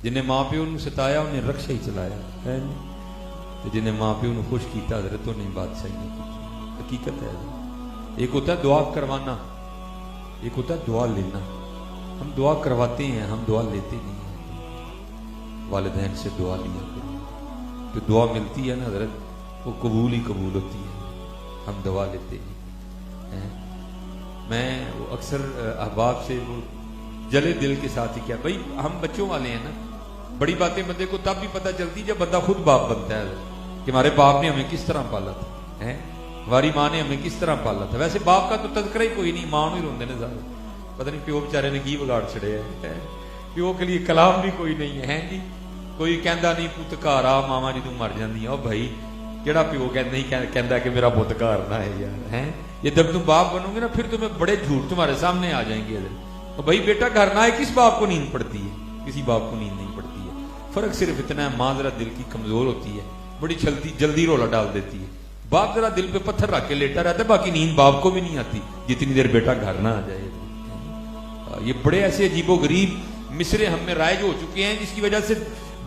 जिन्हें माँ प्यो नूं सताया उन्हें रक्षा ही चलाया है नहीं, जिन्हें माँ प्यो नूं खुश किया हजरत उन्हें बादशाही नहीं की। हकीकत है। एक होता है दुआ करवाना, एक होता है दुआ लेना। हम दुआ करवाते हैं, हम दुआ लेते नहीं हैं। वालिदैन से दुआ लिया करो, जो दुआ मिलती है ना हजरत वो कबूल ही कबूल होती है। हम दुआ लेते हैं। मैं वो अक्सर अहबाब से वो जले दिल के साथ ही क्या, भाई हम बच्चों वाले हैं ना, बड़ी बातें बंदे को तब भी पता चलती जब बंदा खुद बाप बनता है कि हमारे बाप ने हमें किस तरह पाला था, है हमारी माँ ने हमें किस तरह पाला था। वैसे बाप का तो तज़किरा ही कोई नहीं, माँ ही रोंदे ने सारे, पता नहीं प्यो बेचारे ने की बिगाड़ छड़े है। प्यो के लिए कलाम भी कोई नहीं है जी, कोई कहता नहीं पुत घर आ मामा जी तू मर जाती है। भाई केड़ा प्यो नहीं कहता कि मेरा पुत घर ना है यार, है ये जब तुम बाप बनोगे ना फिर तुम्हें बड़े झूठ तुम्हारे सामने आ जाएंगे। तो भाई बेटा घर ना है, किस बाप को नींद पड़ती है? किसी बाप को नींद नहीं पड़ती है। फर्क सिर्फ इतना है, माँ जरा दिल की कमजोर होती है, बड़ी जल्दी रोला डाल देती है। बाप जरा दिल पे पत्थर रख के लेटा रहता है, बाकी नींद बाप को भी नहीं आती जितनी देर बेटा घर ना आ जाए। ये बड़े ऐसे अजीबो गरीब मिसरे हम में राइज हो चुके हैं जिसकी वजह से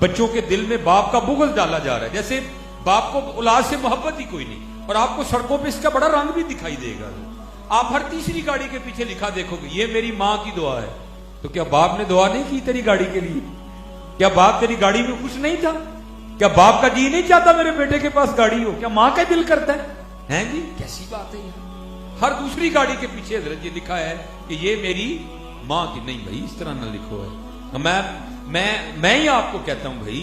बच्चों के दिल में बाप का बुग़्ज़ डाला जा रहा है, जैसे बाप को औलाद से मोहब्बत ही कोई नहीं। और आपको सड़कों पे इसका बड़ा रंग भी दिखाई देगा। आप हर तीसरी गाड़ी के पीछे लिखा देखोगे ये मेरी माँ की दुआ है। तो क्या बाप ने दुआ नहीं की तेरी गाड़ी के लिए? क्या बाप तेरी गाड़ी में खुश नहीं था? क्या बाप का जी नहीं चाहता मेरे बेटे के पास गाड़ी हो? क्या माँ का दिल करता है जी? कैसी बात है यार। हर दूसरी गाड़ी के पीछे हजरत ये लिखा है कि ये मेरी माँ की। नहीं भाई इस तरह ना लिखो है। मैं ही आपको कहता हूं भाई,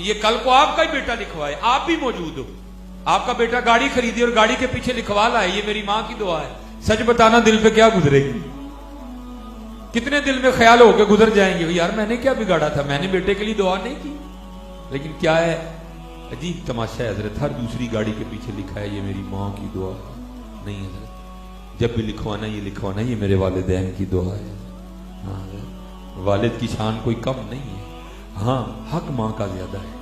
ये कल को आपका ही बेटा लिखवाए, आप भी मौजूद हो, आपका बेटा गाड़ी खरीदी और गाड़ी के पीछे लिखवा लाए ये मेरी माँ की दुआ है। सच बताना दिल पे क्या गुजरेगी? कितने दिल में ख्याल होकर गुजर जाएंगे यार मैंने क्या बिगाड़ा था, मैंने बेटे के लिए दुआ नहीं की। लेकिन क्या है अजीब तमाशा है हजरत, हर दूसरी गाड़ी के पीछे लिखा है ये मेरी माँ की दुआ है। नहीं हजरत, जब भी लिखवाना ये मेरे वालिदैन की दुआ है। हाँ, वालिद की शान कोई कम नहीं है। हाँ हक माँ का ज्यादा है,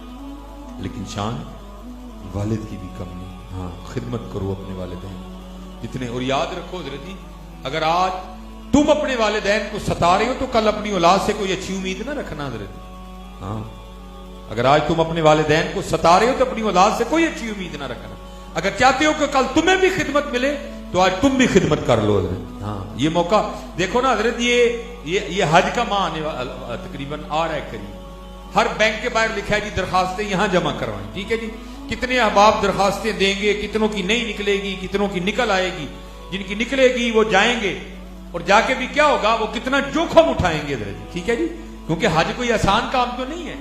लेकिन शान वालिद की भी कम नहीं। हाँ खिदमत करो अपने वालिदैन जितने। और याद रखो हजरत जी, अगर आज तुम अपने वालिदैन को सता रहे हो तो कल अपनी औलाद से कोई अच्छी उम्मीद ना रखना हजरत। हाँ अगर आज तुम अपने वालिदैन को सता रहे हो तो अपनी औलाद से कोई अच्छी उम्मीद ना रखना। अगर चाहते हो कि कल तुम्हें भी खिदमत मिले तो आज तुम भी खिदमत कर लो हजरत। हाँ ये मौका देखो ना हजरत, ये हज का माह आने वाला तकरीबन आ रहा है करीब। हर बैंक के बाहर लिखा है जी दरखास्तें यहां जमा करवाएं। ठीक है जी, कितने अहबाब दरखास्तें देंगे, कितनों की नहीं निकलेगी, कितनों की निकल आएगी। जिनकी निकलेगी वो जाएंगे और जाके भी क्या होगा, वो कितना जोखम उठाएंगे हजरत। ठीक है जी, क्योंकि हज कोई आसान काम तो नहीं है,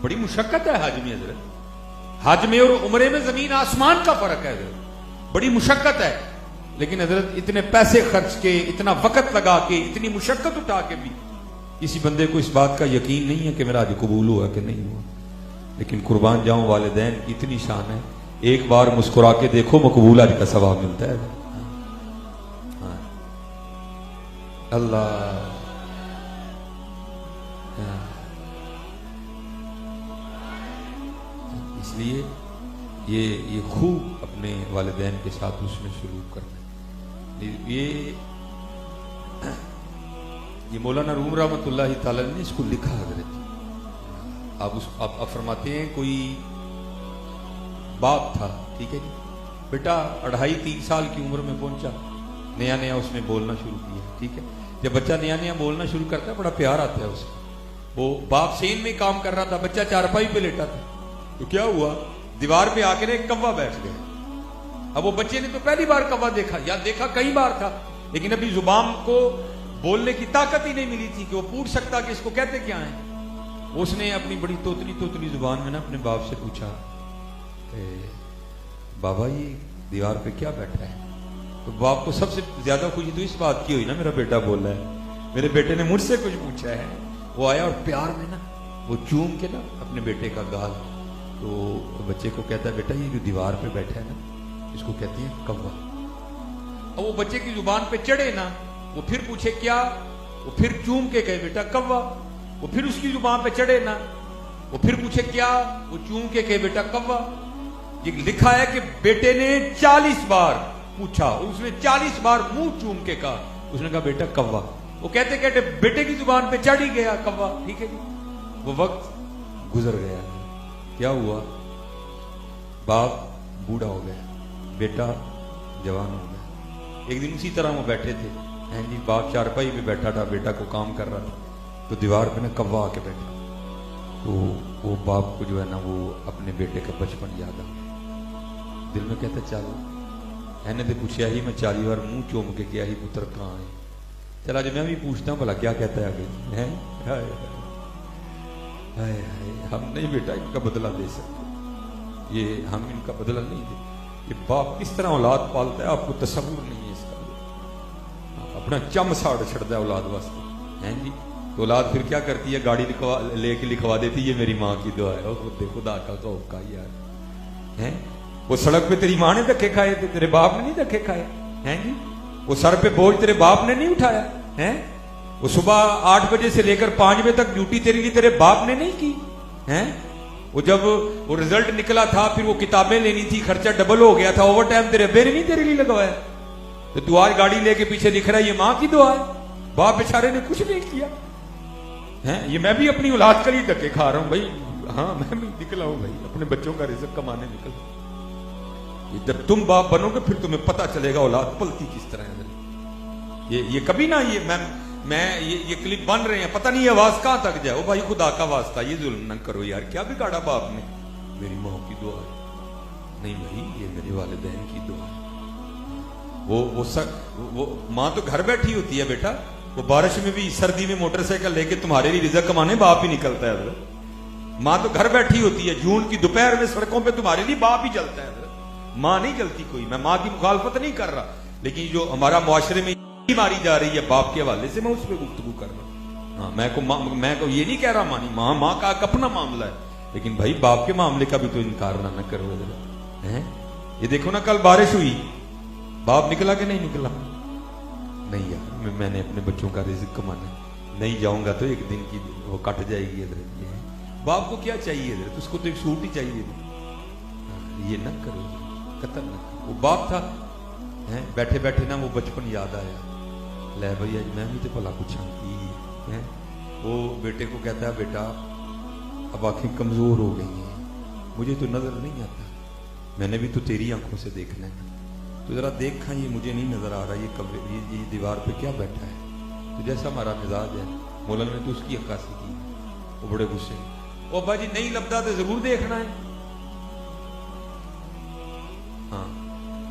बड़ी मुशक्कत है हज में हजरत। हज में और उम्रे में जमीन आसमान का फर्क है हजरत, बड़ी मुशक्कत है। लेकिन हजरत इतने पैसे खर्च के, इतना वक्त लगा के, इतनी मुशक्कत उठा के भी किसी बंदे को इस बात का यकीन नहीं है कि मेरा हज कबूल हुआ कि नहीं हुआ। लेकिन कुर्बान जाऊं वालिदैन की इतनी शान है, एक बार मुस्कुरा के देखो मकबूल हज का सवाब मिलता है। हाँ। अल्लाह इसलिए ये खूब अपने वालिदैन के साथ उसमें सलूक करना। ये मौलाना रूम रहमतुल्लाहि ताला ने इसको लिखा हजरत। आप फरमाते हैं कोई बाप था, ठीक है जी, बेटा 2.5-3 साल की उम्र में पहुंचा, नया नया उसने बोलना शुरू किया। ठीक है, जब बच्चा नया नया बोलना शुरू करता है बड़ा प्यार आता है उसको। वो बाप सेन में काम कर रहा था, बच्चा चारपाई पे लेटा था, तो क्या हुआ, दीवार पे आकर एक कौवा बैठ गया। अब वो बच्चे ने तो पहली बार कौवा देखा, या देखा कई बार था, लेकिन अभी जुबान को बोलने की ताकत ही नहीं मिली थी कि वो पूछ सकता कि इसको कहते क्या है। उसने अपनी बड़ी तोतली जुबान में ना अपने बाप से पूछा, बाबा ये दीवार पे क्या बैठा है? तो बाप को सबसे ज्यादा खुशी तो इस बात की हुई ना, मेरा बेटा बोल रहा है, मेरे बेटे ने मुझसे कुछ पूछा है। वो आया और प्यार में ना वो चूम के ना अपने बेटे का गाल, तो बच्चे को कहता है बेटा ये जो दीवार पे बैठा है ना इसको कहते हैं कौवा। अब वो बच्चे की जुबान पे चढ़े ना, वो फिर पूछे क्या, वो फिर चूम के कहे बेटा कौवा। वो फिर उसकी जुबान पे चढ़े ना, वो फिर पूछे क्या, वो चूम के कहे बेटा कौवा। ये लिखा है कि बेटे ने 40 बार पूछा, उसने 40 बार मुंह चूम के कहा, उसने कहा बेटा कौवा। वो कहते कहते बेटे की जुबान पे चढ़ ही गया कौवा। ठीक है जी, وہ وقت گزر گیا. کیا ہوا؟ باپ بوڑھا ہو گیا, بیٹا جوان ہو گیا. ایک دن اسی طرح وہ بیٹھے تھے, جی باپ چارپائی پہ بیٹھا تھا, بیٹا کو کام کر رہا تھا, تو دیوار پہ نا کوا آ کے بیٹھا. تو وہ باپ کو جو ہے نا وہ اپنے بیٹے کا بچپن یاد آ گیا. دل میں کہتا چل اینے تو پوچھا ہی, میں 40 بار منہ چوم کے کیا ہی پتر کہاں ہے. چلا جو میں بھی پوچھتا ہوں بھلا کیا کہتا ہے آگے. ہم نہیں بیٹا ان کا بدلہ دے سکتے, یہ ہم ان کا بدلہ نہیں دے. یہ باپ کس طرح اولاد پالتا ہے آپ کو تصور نہیں ہے اس کا. اپنا چم ساڑ چھڑتا ہے اولاد واسطے ہیں جی. تو اولاد پھر کیا کرتی ہے, گاڑی لے کے لکھوا دیتی ہے یہ میری ماں کی دعا ہے. خدا کا خوف کا یار ہیں. وہ سڑک پہ تیری ماں نے دھکے کھائے تھے, تیرے باپ نے نہیں دھکے کھائے ہیں جی. وہ سر پہ بوجھ تیرے باپ نے نہیں اٹھایا ہیں. وہ صبح 8 بجے سے لے کر 5 بجے تک ڈیوٹی تیرے لیے تیرے باپ نے نہیں کی ہیں. وہ جب وہ رزلٹ نکلا تھا پھر وہ کتابیں لینی تھی, خرچہ ڈبل ہو گیا تھا, اوور ٹائم تیرے ابے نے نہیں تیرے لیے لگوایا. تو آج گاڑی لے کے پیچھے لکھ رہا ہے یہ ماں کی دعا ہے. باپ بیچارے نے کچھ نہیں کیا ہیں. یہ میں بھی اپنی اولاد کے لیے دھکے کھا رہا ہوں بھائی. ہاں میں بھی نکلا ہوں بھائی اپنے بچوں کا رزق کمانے نکلا. جب تم باپ بنو گے پھر تمہیں پتہ چلے گا اولاد پلتی کس طرح ہے. یہ کبھی نہ یہ کلپ بن رہے ہیں, پتہ نہیں یہ آواز کہاں تک جائے. او بھائی خدا کا واسطہ یہ ظلم نہ کرو یار. کیا بگاڑا باپ نے؟ میری ماں کی دعا ہے. نہیں بھائی یہ میرے والدین کی دعا ہے. وہ ماں تو گھر بیٹھی ہوتی ہے بیٹا. وہ بارش میں بھی سردی میں موٹر سائیکل لے کے تمہارے لیے رزق کمانے باپ ہی نکلتا ہے. ماں تو گھر بیٹھی ہوتی ہے. جون کی دوپہر میں سڑکوں پہ تمہارے لیے باپ ہی چلتا ہے, ماں نہیں چلتی کوئی. میں ماں کی مخالفت نہیں کر رہا, لیکن جو ہمارا معاشرے میں ماری جا رہی ہے باپ کے حوالے سے میں اس پہ گفتگو کر رہا ہوں. ہاں میں کو یہ نہیں کہہ رہا مانی ماں کا اپنا معاملہ ہے, لیکن بھائی باپ کے معاملے کا بھی تو انکار نہ کرو. یہ دیکھو نا کل بارش ہوئی, باپ نکلا کہ نہیں نکلا؟ نہیں یار میں نے اپنے بچوں کا رزق کمانا نہیں جاؤں گا تو ایک دن کی وہ کٹ جائے گی. باپ کو کیا چاہیے حضرت؟ اس کو تو ایک سوٹ ہی چاہیے. یہ نہ کرو, قتل نہ کرو. وہ باپ تھا بیٹھے بیٹھے نا وہ بچپن یاد آیا. لے بھائی میں بھی تو بھلا کچھ کی. وہ بیٹے کو کہتا ہے بیٹا اب آنکھیں کمزور ہو گئی ہیں, مجھے تو نظر نہیں آتا, میں نے بھی تو تیری آنکھوں سے دیکھنا ہے, تو ذرا دیکھا یہ مجھے نہیں نظر آ رہا یہ دیوار پہ کیا بیٹھا ہے. تو جیسا ہمارا مزاج ہے مولانا نے تو اس کی عکاسی کی. وہ بڑے غصے, او ابا جی نہیں لبدا تو ضرور دیکھنا ہے. ہاں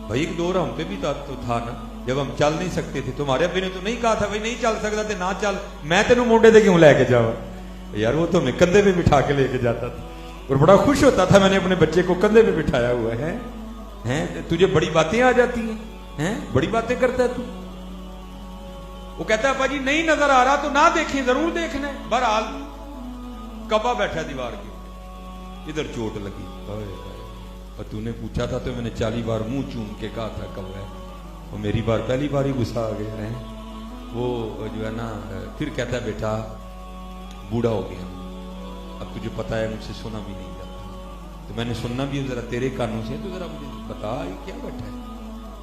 بھائی ایک دور ہم پہ بھی تو تھا نا جب ہم چل نہیں سکتے تھے. تمہارے ابے نے تو نہیں کہا تھا بھائی نہیں چل سکتا تھے نہ چل, میں تینوں مونڈے دے کیوں لے کے جاؤں یار. وہ تو میں کندھے پہ بٹھا کے لے کے جاتا تھا اور بڑا خوش ہوتا تھا میں نے اپنے بچے کو کندھے پہ بٹھایا ہوا ہے. تجھے بڑی باتیں آ جاتی ہیں, بڑی باتیں کرتا ہے تو. وہ کہتا ہے ابا جی نہیں نظر آ رہا تو نہ دیکھیں, ضرور دیکھنا ہے. بہرحال کبا بیٹھا دیوار کے, ادھر چوٹ لگی. اور تو نے پوچھا تھا تو میں نے 40 بار منہ چوم کے کہا تھا کب ہے. وہ میری بار پہلی بار ہی غصہ آ گیا ہے. وہ جو ہے نا پھر کہتا ہے بیٹا بوڑھا ہو گیا, اب تجھے پتا ہے مجھ سے سنا بھی نہیں جاتا, تو میں نے سننا بھی ذرا تیرے کانوں سے, تو ذرا مجھے بتا یہ کیا بیٹھا ہے.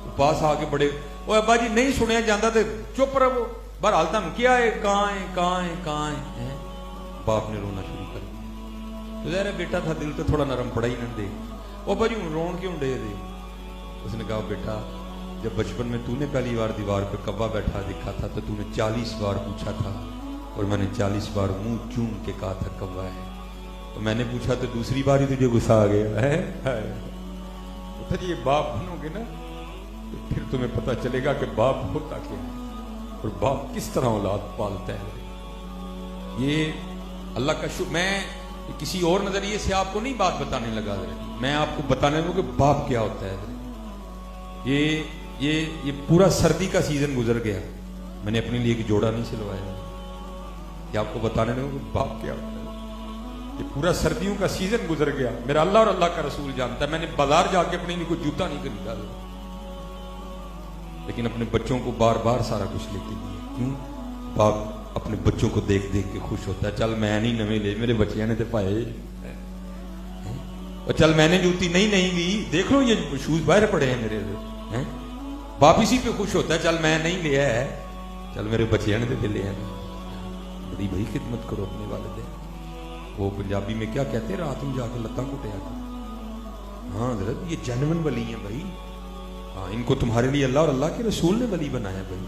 تو پاس آ کے بڑے او ابا جی نہیں سنیا جاتا تو چپ رہو. بہرحال تم کیا ہے کہاں ہے. باپ نے رونا شروع کر دیا. تو ظاہر بیٹا تھا دل تو تھوڑا نرم پڑا ہی نہ دے. او ابا جی رون کیوں دے. اس نے کہا بیٹا جب بچپن میں تو نے پہلی بار دیوار پہ کبا بیٹھا دیکھا تھا تو نے 40 بار پوچھا تھا اور میں نے 40 بار منہ چوم کے کہا تھا کبا ہے. تو میں نے پوچھا تو دوسری بار ہی تجھے غصہ آ گیا ہے. یہ باپ بنو گے نا تو پھر تمہیں پتا چلے گا کہ باپ ہوتا کیا ہے اور باپ کس طرح اولاد پالتا ہے. یہ اللہ کا شکر. میں کسی اور نظریے سے آپ کو نہیں بات بتانے لگا, میں آپ کو بتانے لگا کہ باپ کیا ہوتا ہے. یہ پورا سردی کا سیزن گزر گیا, میں نے اپنے لیے ایک جوڑا نہیں سلوایا. یہ آپ کو بتانے لگا کہ باپ کیا ہوتا ہے. یہ پورا سردیوں کا سیزن گزر گیا, میرا اللہ اور اللہ کا رسول جانتا ہے. میں نے بازار جا کے اپنے لیے کوئی جوتا نہیں خریدا, لیکن اپنے بچوں کو بار بار سارا کچھ لے کے دیا. کیوں؟ باپ اپنے بچوں کو دیکھ دیکھ کے خوش ہوتا ہے. چل میں نہیں نویں لے, میرے بچیاں نے تے پائے, اور چل میں نے جوتی نہیں لی, دیکھ لو یہ شوز باہر پڑے ہیں میرے. باپ اسی پہ خوش ہوتا ہے. چل میں نہیں لیا ہے, چل میرے بچیاں نے تے لے ہیں. بڑی بھائی خدمت کرو اپنے والدین. وہ पंजाबी में क्या कहते हैं, रात में जाके लत्ता कुटिया कर। हाँ हजरत ये जेन्युइन वली हैं भाई, हाँ इनको तुम्हारे लिए अल्लाह और अल्लाह के रसूल ने वली बनाया भाई।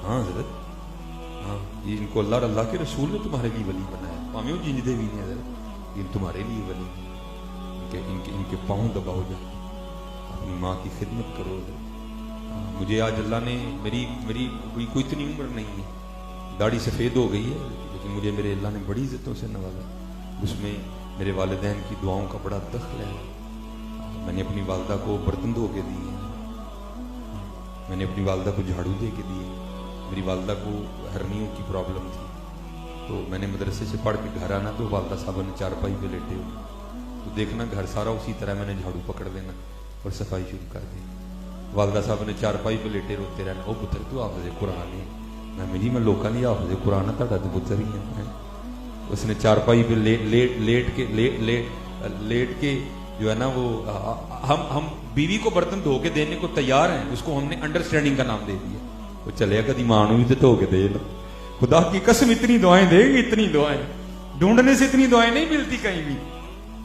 हाँ हजरत, हाँ ये इनको अल्लाह और अल्लाह के रसूल ने तुम्हारे लिए वली बनाया, भावें वो जिंदे भी नहीं हजरत, इन तुम्हारे लिए वली। इनके पाँव दबाओ, जा अपनी माँ की खिदमत करो। मुझे आज अल्लाह ने मेरी कोई इतनी उम्र नहीं है, दाढ़ी सफ़ेद हो गई है, लेकिन मुझे मेरे अल्लाह ने बड़ी इज्जतों से नवाजा। उसमें मेरे वालिदैन की दुआओं का बड़ा दखल है। मैंने अपनी वालदा को बर्तन धो के दिए, मैंने अपनी वालदा को झाड़ू दे के दिए। मेरी वालदा को हर्नियों की प्रॉब्लम थी, तो मैंने मदरसे से पढ़ के घर आना तो वालदा साहब ने चारपाई पे लेटे हुए, तो देखना घर सारा उसी तरह मैंने झाड़ू पकड़ लेना और सफाई शुरू कर दी। वालदा साहब ने चारपाई पे लेटे रोते रहना, ओ पुत्र तू हाफिज़ कुरान है। मैं जी मैं लोगों नहीं हाफिज़ कुरान है, तुहाडा तो पुत्र ही है। उसने चारपाई पे लेट के जो है ना वो हम बीवी को बर्तन धो के देने को तैयार हैं, उसको हमने अंडरस्टैंडिंग का नाम दे दिया। वो चले कभी मां भी तो धो के दे लो, खुदा की कसम इतनी दुआएं देगी, इतनी दुआएं ढूंढने से इतनी दुआएं नहीं मिलती कहीं भी,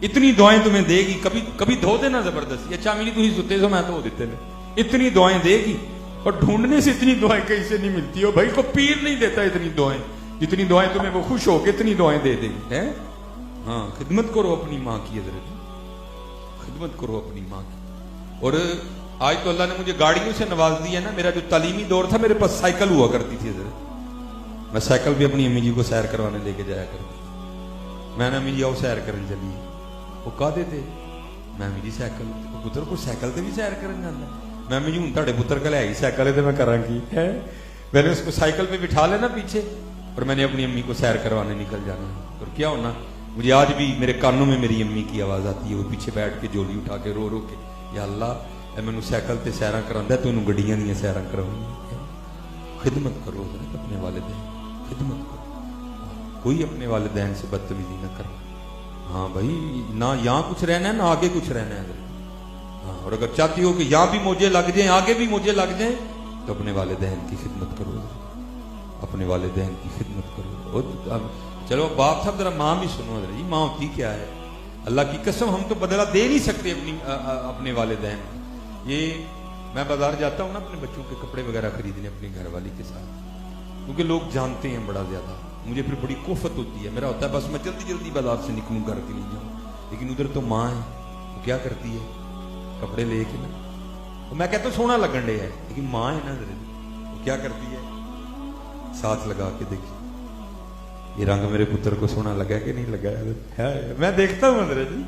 इतनी दुआएं तुम्हें देगी। कभी धो देना जबरदस्ती, अच्छा मेरी तुम सुते सो मैं धो देते ने, इतनी दुआएं देगी। और ढूंढने से इतनी दुआएं कहीं से नहीं मिलती हो भाई, को पीर नहीं देता इतनी दुआएं, जितनी दुआएं तुम्हें वो खुश होके इतनी दुआएं दे देगी है। हाँ खिदमत करो अपनी माँ की, हजरत खिदमत करो अपनी माँ की। और आज तो अल्लाह ने मुझे गाड़ियों से नवाज दिया ना। मेरा जो तालीमी दौर था मेरे पास साइकिल हुआ करती थी हजरत, मैं साइकिल भी अपनी अम्मी जी को सैर करवाने लेके जाया करती। मैंने अम्मी जी आओ सैर करने चलिए, वो कह देते मैं अम्मी जी साइकिल, पुत्र को साइकिल से भी सैर करने जाना। मैं अम्मी जी हूं ताड़े पुत्र का लिया साइकिल है, मैं करांगी है। मैंने उसको साइकिल पे बिठा लेना पीछे, और मैंने अपनी अम्मी को सैर करवाने निकल जाना। और क्या होना, मुझे आज भी मेरे कानों में मेरी अम्मी की आवाज आती है, वो पीछे बैठ के जोली उठा के रो रो के, या अल्लाह मैनू साइकिल से सैर करांदा, तू गड्डियां दी सैर करवानी। खिदमत करो अपने वालिदैन, खिदमत करो, कोई अपने वालिदैन से बदतमीजी न करो। हाँ भाई ना यहाँ कुछ रहना है ना आगे कुछ रहना है। हाँ, और अगर चाहती हो कि यहाँ भी मुझे लग जाए आगे भी मुझे लग जाए, तो अपने वालिदैन की खिदमत करो, अपने वालिदैन की खिदमत करो। और चलो बाप साहब जरा माँ भी सुनो जी, माँ होती क्या है। अल्लाह की कसम हम तो बदला दे नहीं सकते अपने वालिदैन। ये मैं बाजार जाता हूँ ना अपने बच्चों के कपड़े वगैरह खरीदने अपनी घरवाली के साथ, क्योंकि लोग जानते हैं बड़ा ज्यादा, मुझे फिर बड़ी कोफत होती है। मेरा होता है बस मैं जल्दी जल्दी बाजार से निकलूं घर के लिए जाऊँ, लेकिन उधर तो माँ है, वो क्या करती है कपड़े लेके ना, तो मैं कहता हूँ सोना लगन डे है, लेकिन माँ है ना वो क्या करती है साथ लगा के देखिए ये रंग मेरे पुत्र को सोना लगा कि नहीं लगा है। मैं देखता हूँ अंदर जी,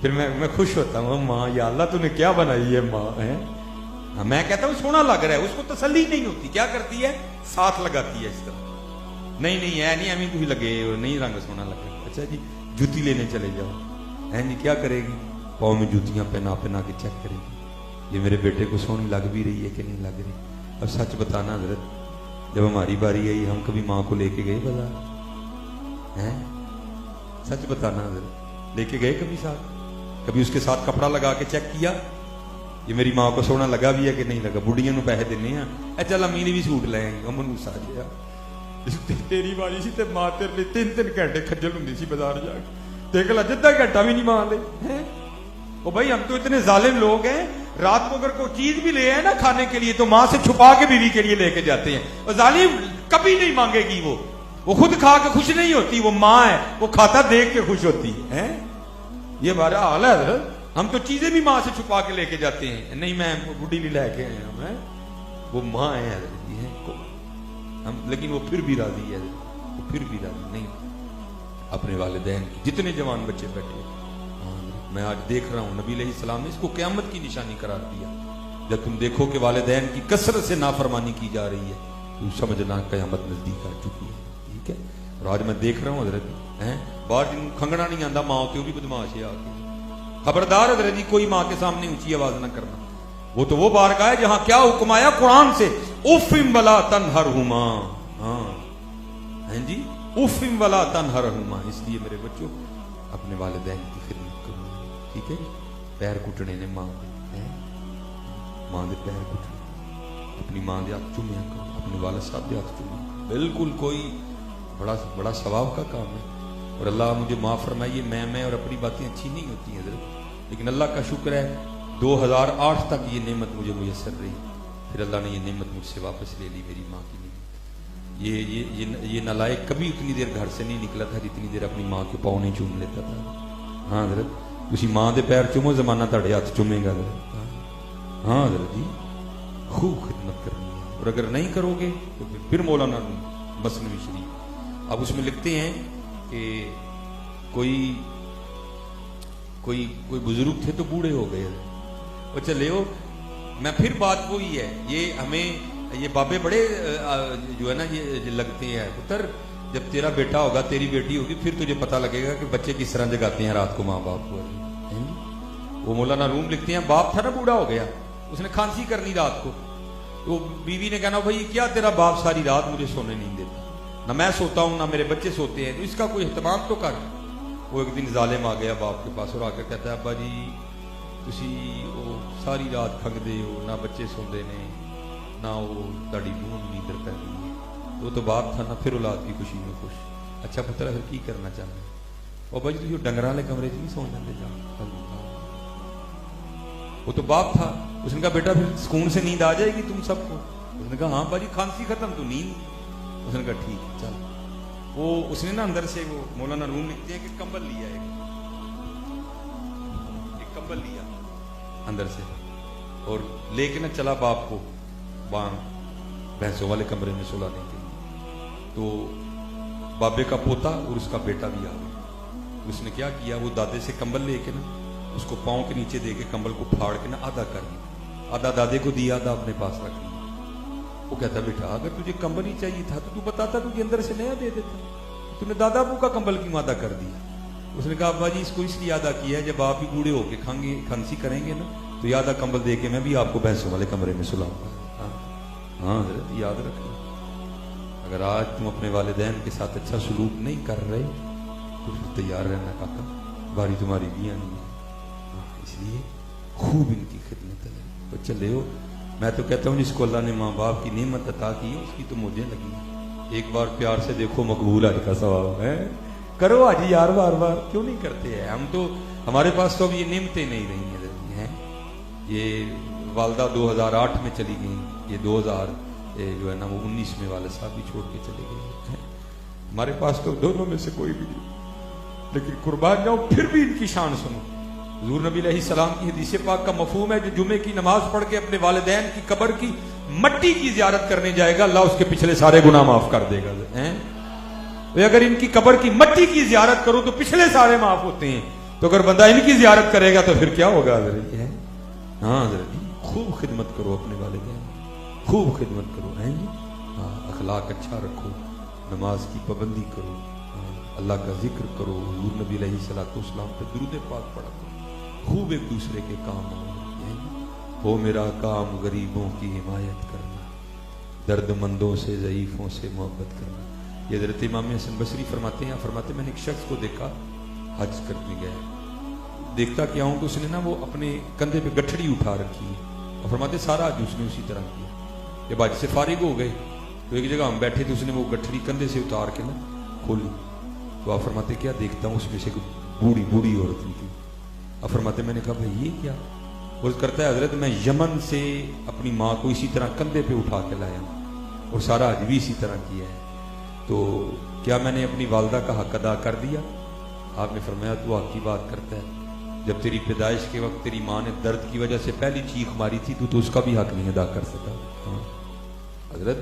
फिर मैं खुश होता हूँ, माँ या अल्लाह तूने क्या बनाई है माँ है। मैं कहता हूँ सोना लग रहा है, उसको तसल्ली नहीं होती, क्या करती है साथ लगाती है इस तरह, नहीं नहीं है नहीं अमी तुम लगे नहीं रंग सोना लगा। अच्छा जी जूती लेने चले जाओ, है नहीं क्या करेगी, पाँव में जूतियां पहना पहना के चेक करेगी ये मेरे बेटे को सोनी लग भी रही है कि नहीं लग रही। अब सच बताना हजरत, जब हमारी बारी आई हम कभी माँ को लेके गए बाजार है, सच बताना हजरत, लेके गए कभी साथ, कभी उसके साथ कपड़ा लगा के चेक किया ये मेरी माँ को सोना लगा भी है कि नहीं लगा। बुढ़िया नूं पैसे दिन्ने आ, चल अम्मी ने भी सूट ले अमन साजिया तेरी बारी सी ते मां तेरे लिए 3-3 घंटे खज्जल हुंदी सी बाजार जाके, देख ला जिद्दा घंटा भी नहीं मान ले हैं। ओ भाई हम तो इतने जालिम लोग हैं, रात को अगर कोई चीज भी ले आए ना खाने के लिए तो मां से छुपा के बीवी के लिए लेके जाते हैं। और जालिम कभी नहीं मांगेगी, वो खुद खा के खुश नहीं होती, वो माँ है वो खाता देख के खुश होती है। ये हमारा हाल है, हम तो चीजें भी माँ से छुपा के लेके जाते हैं, नहीं मैं बुढ़ी नहीं लेके आए हैं, वो माँ है हम, लेकिन वो फिर भी राजी है, वो फिर भी राजी नहीं अपने वालिदैन की। जितने जवान बच्चे बैठे मैं आज देख रहा हूँ, नबी अलैहिस्सलाम ने इसको क़यामत की निशानी करार दिया। जब तुम देखो कि वालिदैन की कसरत से नाफरमानी की जा रही है तो समझना क़यामत नजदीक आ चुकी है, ठीक है। और आज मैं देख रहा हूँ हजरत है बाहर जिन खंगना नहीं आता माँ के, वो भी बदमाश है आके, खबरदार हजरत जी कोई माँ के सामने ऊंची आवाज ना करना। वो तो वो बारगाह है जहां क्या हुक्म आया कुरान से, उफ़िम वला तनहरहुमा, हाँ हैं जी उफ़िम वला तनहरहुमा। इसलिए मेरे बच्चों अपने वालिदैन की खिदमत करो, ठीक है। पैर कुटने ने मां के, मां के पैर कुटने, अपनी मां के हाथ चूमिया करो, अपने वालिद साहब के हाथ चूमिया, बिल्कुल कोई बड़ा बड़ा सवाब का काम है। اور اللہ مجھے معاف فرمائیے، میں اور اپنی باتیں اچھی نہیں ہوتی ہیں حضرت، لیکن اللہ کا شکر ہے 2008 تک یہ نعمت مجھے میسر رہی، پھر اللہ نے یہ نعمت مجھ سے واپس لے لی، میری ماں کی نعمت۔ یہ نالائق کبھی اتنی دیر گھر سے نہیں نکلا تھا جتنی دیر اپنی ماں کے پاؤں نہیں چوم لیتا تھا۔ ہاں حضرت، اسی ماں دے پیر چومو، زمانہ تاڑے ہاتھ چومے گا حضرت۔ ہاں حضرت جی، خوب خدمت کرنی ہے، اور اگر نہیں کرو گے تو پھر مولانا مثنوی شریف اب اس میں لکھتے ہیں کہ کوئی بزرگ تھے تو بوڑھے ہو گئے، وہ چلے ہو، میں پھر بات وہی ہے، یہ ہمیں یہ بابے بڑے جو ہے نا یہ لگتے ہیں، پتر جب تیرا بیٹا ہوگا، تیری بیٹی ہوگی، پھر تجھے پتہ لگے گا کہ بچے کس طرح جگاتے ہیں رات کو ماں باپ کو۔ وہ مولانا روم لکھتے ہیں، باپ تھا نا بوڑھا ہو گیا، اس نے کھانسی کرنی رات کو، تو بیوی نے کہنا بھائی کیا تیرا باپ ساری رات مجھے سونے نہیں دیتا، نہ میں سوتا ہوں نہ میرے بچے سوتے ہیں، تو اس کا کوئی اہتمام تو کر۔ وہ ایک دن ظالم آ گیا باپ کے پاس اور آ کے کہتا ہے ابا جی تسی وہ ساری رات کھنگ دے ہو، نہ بچے سوندے نے نہ وہ تاڑی بون نیندر کر دی، وہ تو باپ تھا نا، پھر اولاد کی خوشی میں خوش۔ اچھا پتر پھر کی کرنا چاہتے ہیں؟ بابا جی تسی ڈنگراں والے کمرے چ نہیں سو جاندے جا؟ وہ تو باپ تھا، اس نے کہا بیٹا پھر سکون سے نیند آ جائے گی تم سب کو؟ اس نے کہا ہاں باجی کھانسی ختم تو نیند۔ اس نے کہا ٹھیک ہے چل۔ وہ اس نے نا اندر سے، وہ مولانا روم لکھتے ہیں کہ کمبل لیا، ایک کمبل لیا اندر سے اور لے کے نا چلا باپ کو وہاں بھینسوں والے کمرے میں سلانے کے لیے، تو بابے کا پوتا اور اس کا بیٹا بھی آ گیا۔ اس نے کیا کیا، وہ دادے سے کمبل لے کے نا اس کو پاؤں کے نیچے دے کے کمبل کو پھاڑ کے نا آدھا کر دیا، آدھا دادے کو دیا، آدھا اپنے پاس رکھ لیا۔ وہ کہتا بیٹا اگر تجھے کمبل ہی چاہیے تھا تو بتاتا، تجھے اندر سے نیا دے دیتا، تو نے دادا ابو کا کمبل کیوں آدھا کر دیا؟ اس نے کہا ابا جی اس کو اس لیے آدھا کیا ہے جب آپ ہی بوڑھے ہو کے کھانسی کریں گے نا تو یہ آدھا کمبل دے کے میں بھی آپ کو بھینسوں والے کمرے میں سلاؤں گا۔ ہاں حضرت یاد رکھنا، اگر آج تم اپنے والدین کے ساتھ اچھا سلوک نہیں کر رہے تو پھر تیار رہنا کاکا، باری تمہاری بھی آنی ہے۔ اس لیے خوب ان کی خدمت ہے۔ تو چلے ہو، میں تو کہتا ہوں جس کو اللہ نے ماں باپ کی نعمت عطا کی ہے اس کی تو مجھے لگی ہے، ایک بار پیار سے دیکھو مقبول حج کا ثواب ہے، کرو حج یار، بار بار کیوں نہیں کرتے ہیں ہم؟ تو ہمارے پاس تو اب یہ نعمتیں نہیں رہی ہیں۔ یہ والدہ 2008 میں چلی گئی، یہ 2000 جو ہے نا وہ 19 میں والد صاحب بھی چھوڑ کے چلے گئے۔ ہمارے پاس تو دونوں میں سے کوئی بھی نہیں، لیکن قربان جاؤ پھر بھی ان کی شان سنو۔ حضور نبی علیہ السلام کی حدیث پاک کا مفہوم ہے جو جمعے کی نماز پڑھ کے اپنے والدین کی قبر کی مٹی کی زیارت کرنے جائے گا، اللہ اس کے پچھلے سارے گناہ معاف کر دے گا۔ اگر ان کی قبر کی مٹی کی زیارت کرو تو پچھلے سارے معاف ہوتے ہیں، تو اگر بندہ ان کی زیارت کرے گا تو پھر کیا ہوگا حضرت؟ ہاں حضرت خوب خدمت کرو اپنے والدین، خوب خدمت کرو، ہاں اخلاق اچھا رکھو، نماز کی پابندی کرو، اللہ کا ذکر کرو، حضور نبی علیہ الصلوۃ والسلام پہ درود پاک پڑھا کرو، خوب ایک دوسرے کے کام آؤ۔ ہو میرا کام غریبوں کی حمایت کرنا، درد مندوں سے ضعیفوں سے محبت کرنا۔ یہ حضرت امام حسن بصری فرماتے ہیں، فرماتے میں نے ایک شخص کو دیکھا حج کرنے گیا، دیکھتا کیا ہوں کہ اس نے نا وہ اپنے کندھے پہ گٹھڑی اٹھا رکھی ہے، اور فرماتے سارا حج اس نے اسی طرح کیا۔ جب حج سے فارغ ہو گئے تو ایک جگہ ہم بیٹھے تو اس نے وہ گٹھڑی کندھے سے اتار کے نا کھولی، تو آپ فرماتے کیا دیکھتا ہوں، اس میں سے ایک بوڑھی عورت نکلی۔ آپ فرماتے میں نے کہا بھائی یہ کیا؟ وہ کرتا ہے حضرت میں یمن سے اپنی ماں کو اسی طرح کندھے پہ اٹھا کے لایا اور سارا حج بھی اسی طرح کیا ہے، تو کیا میں نے اپنی والدہ کا حق ادا کر دیا؟ آپ نے فرمایا تو حق کی بات کرتا ہے، جب تیری پیدائش کے وقت تیری ماں نے درد کی وجہ سے پہلی چیخ ماری تھی تو اس کا بھی حق نہیں ادا کر سکا۔ حضرت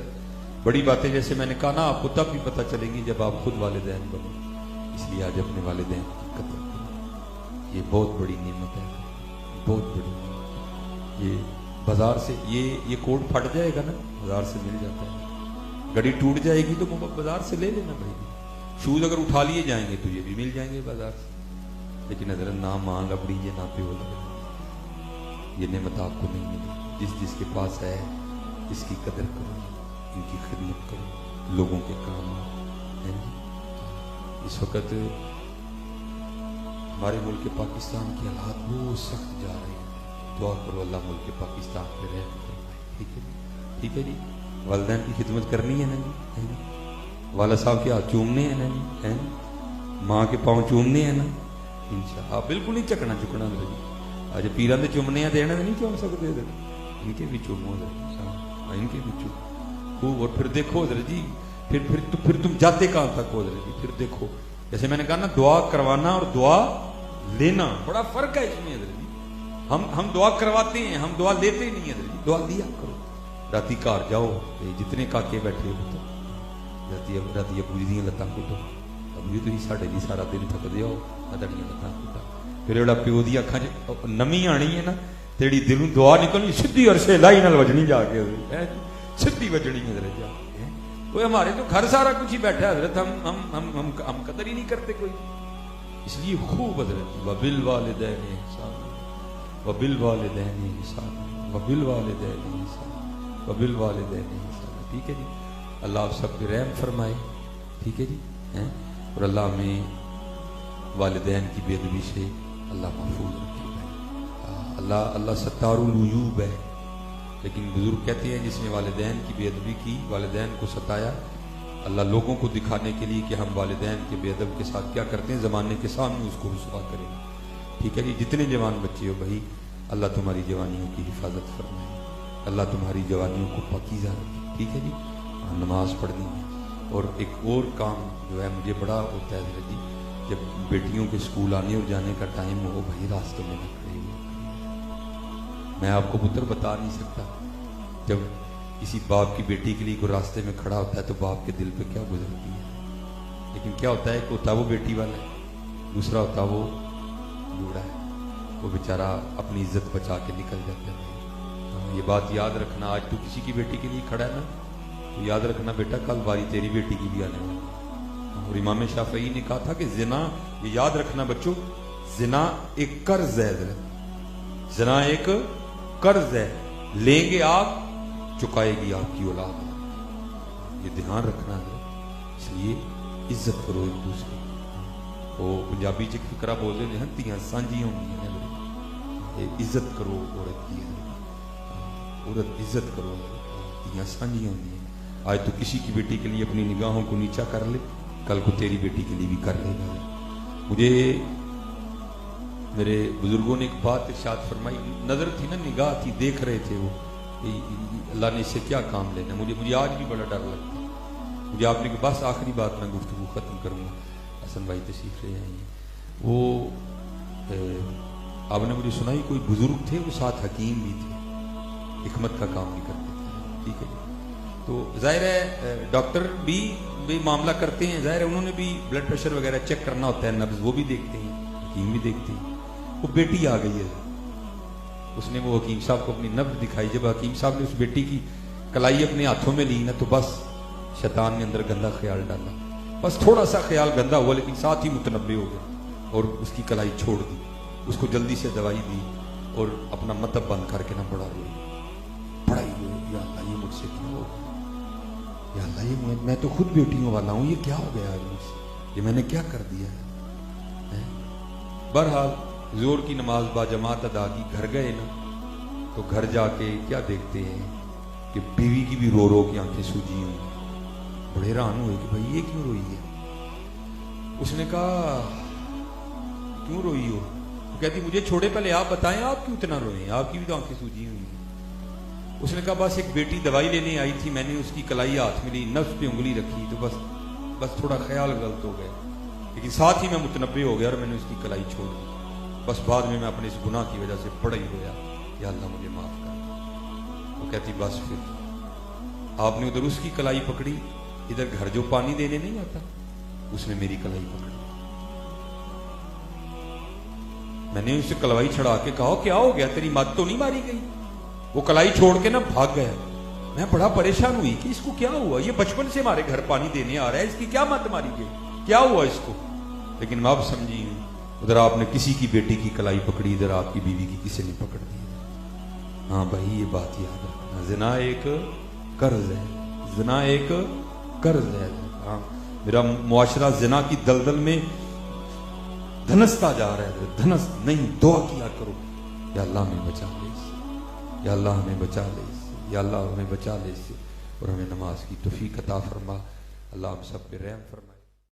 بڑی باتیں جیسے میں نے کہا نا آپ کو تب بھی پتہ چلیں گی جب آپ خود والدین بنو، اس لیے آج اپنے والدین کی قدر کرو، یہ بہت بڑی نعمت ہے، بہت بڑی نعمت۔ یہ بازار سے یہ کوٹ پھٹ جائے گا نا، بازار سے مل جاتا ہے، گھڑی ٹوٹ جائے گی تو بازار سے لے لینا بھائی، شوز اگر اٹھا لیے جائیں گے تو یہ بھی مل جائیں گے بازار سے، لیکن حضرت نہ ماں لبڑی یہ نہ پیو لبڑی، یہ نعمت آپ کو نہیں ملی۔ جس کے پاس ہے اس کی قدر کرو، ان کی خدمت کرو، لوگوں کے کام آؤ۔ اس وقت ہمارے ملک پاکستان کے حالات بہت سخت جا رہے ہیں، دعا کرو اللہ ملک پاکستان پہ رحم فرمائے، ٹھیک ہے جی؟ والدین کی خدمت کرنی ہے نا جی، والد صاحب کے ہاتھ چومنے ہیں نا جی، मां के पाँव चूमने हैं ना इंशाअल्लाह, बिल्कुल नहीं चकना चुकना जी। अज पीरां दे चुमने हैं देना नहीं चूम सकते, इनके भी चूमो इनके भी चूम खूब। और फिर देखो हजरत जी, फिर तुम जाते कहां तक हो हजरत जी। फिर देखो जैसे मैंने कहा ना, दुआ करवाना और दुआ लेना बड़ा फर्क है इसमें हजरत जी। हम दुआ करवाते हैं, हम दुआ लेते नहीं हजरत जी। दुआ लिया करो। राती घर जाओ, जितने काके बैठे हो तो राती अबू जी दी लत्तां कुटो, अबू जी तुसीं साडे जी सारा दिन थकदे हो, अदड़ियां लत्तां कुटा। फिर जेड़ा प्यो दी अखां च नमी आनी है ना, तेरी दिलों दुआ निकलनी सीधी अरशे लाई नाल वजनी जाके, सीधी वजनी हजरत जाके। कोई हमारे तो घर सारा कुछ ही बैठा है हजरत, हम कदर ही नहीं करते कोई। इसलिए खूब हजरत वबिल वालिदैन ihsan, वबिल वालिदैन ihsan, वबिल वालिदैन ihsan, वबिल वालिदैन ihsan। ठीक है जी, अल्लाह आप सब पे रहम फरमाए। ठीक है जी हैं, और अल्लाह में वालिदैन की बेअदबी से अल्लाह महफूज रखे। अल्लाह सत्तारुल उयूब है, लेकिन बुजुर्ग कहते हैं जिसने वालिदैन की बेअदबी की, वालिदैन को सताया, अल्लाह लोगों को दिखाने के लिए कि हम वालिदैन के बेअदब के साथ क्या करते हैं, ज़माने के सामने उसको रुसवा करेंगे। ठीक है जी, जितने जवान बच्चे हो भाई, अल्लाह तुम्हारी जवानियों की हिफाजत फरमाए, अल्लाह तुम्हारी जवानियों को पाकीज़ा रखे। ठीक है जी, नमाज पढ़नी है। और एक और काम जो है मुझे बड़ा होता है हजरत जी, जब बेटियों के स्कूल आने और जाने का टाइम हो, भाई रास्ते में न खड़े हो। मैं आपको पुत्र बता नहीं सकता, जब किसी बाप की बेटी के लिए कोई रास्ते में खड़ा होता है तो बाप के दिल पे क्या गुजरती है। लेकिन क्या होता है, एक होता वो बेटी वाला है, दूसरा होता वो बूढ़ा है, वो बेचारा अपनी इज्जत बचा के निकल जाता है। ये बात याद रखना, आज तू किसी की बेटी के लिए खड़ा है ना, तो याद रखना बेटा, कल बारी तेरी बेटी की भी आने वाली। और इमाम शाफई ने कहा था कि जिना, ये याद रखना बच्चों, जिना एक कर्ज है, जिना एक कर्ज है, लेंगे आप चुकाएगी आपकी औलाद। ये ध्यान रखना है। इसलिए इज्जत करो एक दूसरे को। वो पंजाबी च फिकरा बोलते हैं, हंतियां सांझियां होंदियां ने, इज्जत करो औरत की, औरत इज्जत करो, हंतियां सांझियां होंदियां। आज तो किसी की बेटी के लिए अपनी निगाहों को नीचा कर ले, कल को तेरी बेटी के लिए भी कर लेगा। मुझे मेरे बुजुर्गों ने एक बात इरशाद फरमाई, नजर थी ना, निगाह थी, देख रहे थे वो, अल्लाह ने इससे क्या काम लेना। मुझे आज भी बड़ा डर लगता है। मुझे आपने कहा, बस आखिरी बात मैं गुफ्तगू खत्म करूंगा, हसन भाई तशरीफ ले आएंगे। वो आपने मुझे सुनाई, कोई बुजुर्ग थे, वो साथ हकीम भी थे, हिकमत का काम भी करते थे। ठीक है, तो जाहिर है डॉक्टर भी मामला करते हैं, जाहिर है उन्होंने भी ब्लड प्रेशर वगैरह चेक करना होता है, नब्ज वो भी देखते हैं, हकीम भी देखते हैं। वो बेटी आ गई है, उसने वो हकीम साहब को अपनी नब्ज दिखाई। जब हकीम साहब ने उस बेटी की कलाई अपने हाथों में ली ना, तो बस शैतान ने अंदर गंदा ख्याल डाला। बस थोड़ा सा ख्याल गंदा हुआ, लेकिन साथ ही मुतनब्बे हो गया और उसकी कलाई छोड़ दी, उसको जल्दी से दवाई दी और अपना मतब बंद करके ना बड़ा रोई, बड़ा ही रोई, या अल्लाह ये मुझसे क्यों हो गया, या अल्लाह ये मैं तो खुद बेटियों वाला हूँ, ये क्या हो गया आज मुझसे, ये मैंने क्या कर दिया है। बहरहाल जोर की नमाज बाजमात अदा की, घर गए ना, तो घर जाके क्या देखते हैं कि बीवी की भी रो रो की आंखें सूजी हुई। बड़े हैरान हुए कि भाई ये क्यों रोई है। उसने कहा क्यों रोई हो, तो कहती मुझे छोड़े, पहले आप बताएं आप क्यों इतना रोए, आपकी भी तो आंखें सूजी हुई हैं। उसने कहा बस एक बेटी दवाई लेने आई थी, मैंने उसकी कलाई हाथ में ली, नफ्स पे उंगली रखी, तो बस थोड़ा ख्याल गलत हो गया, लेकिन साथ ही मैं मुतनब्बे हो गया और मैंने उसकी कलाई छोड़ दी। बस बाद में मैं अपने इस गुनाह की वजह से बड़ा ही रोया, या अल्लाह मुझे माफ कर। वो कहती बस फिर आपने उधर उसकी कलाई पकड़ी, इधर घर जो पानी देने नहीं आता, उसने मेरी कलाई पकड़ी। मैंने उससे कलवाई चढ़ा के कहा क्या हो गया, तेरी मत तो नहीं मारी गई। वो कलाई छोड़ के ना भाग गया। मैं बड़ा परेशान हुई कि इसको क्या हुआ, ये बचपन से हमारे घर पानी देने आ रहा है, इसकी क्या मत मारी गई, क्या हुआ इसको। लेकिन मैं अब समझी, उधर आपने किसी की बेटी की कलाई पकड़ी, इधर आपकी बीवी की किसी ने पकड़ दी। हाँ भाई ये बात याद रखना, जिना एक कर्ज है, जिना एक कर्ज है। हाँ मेरा मुआशरा जिना की दलदल में धनसता जा रहा है, धनस नहीं, दुआ किया करो, या अल्लाह हमें बचा ले इससे, या अल्लाह हमें बचा ले इससे, या अल्लाह हमें बचा ले इससे, और हमें नमाज की तौफीक अता फरमा। अल्लाह हम सब पे रहम फरमाए।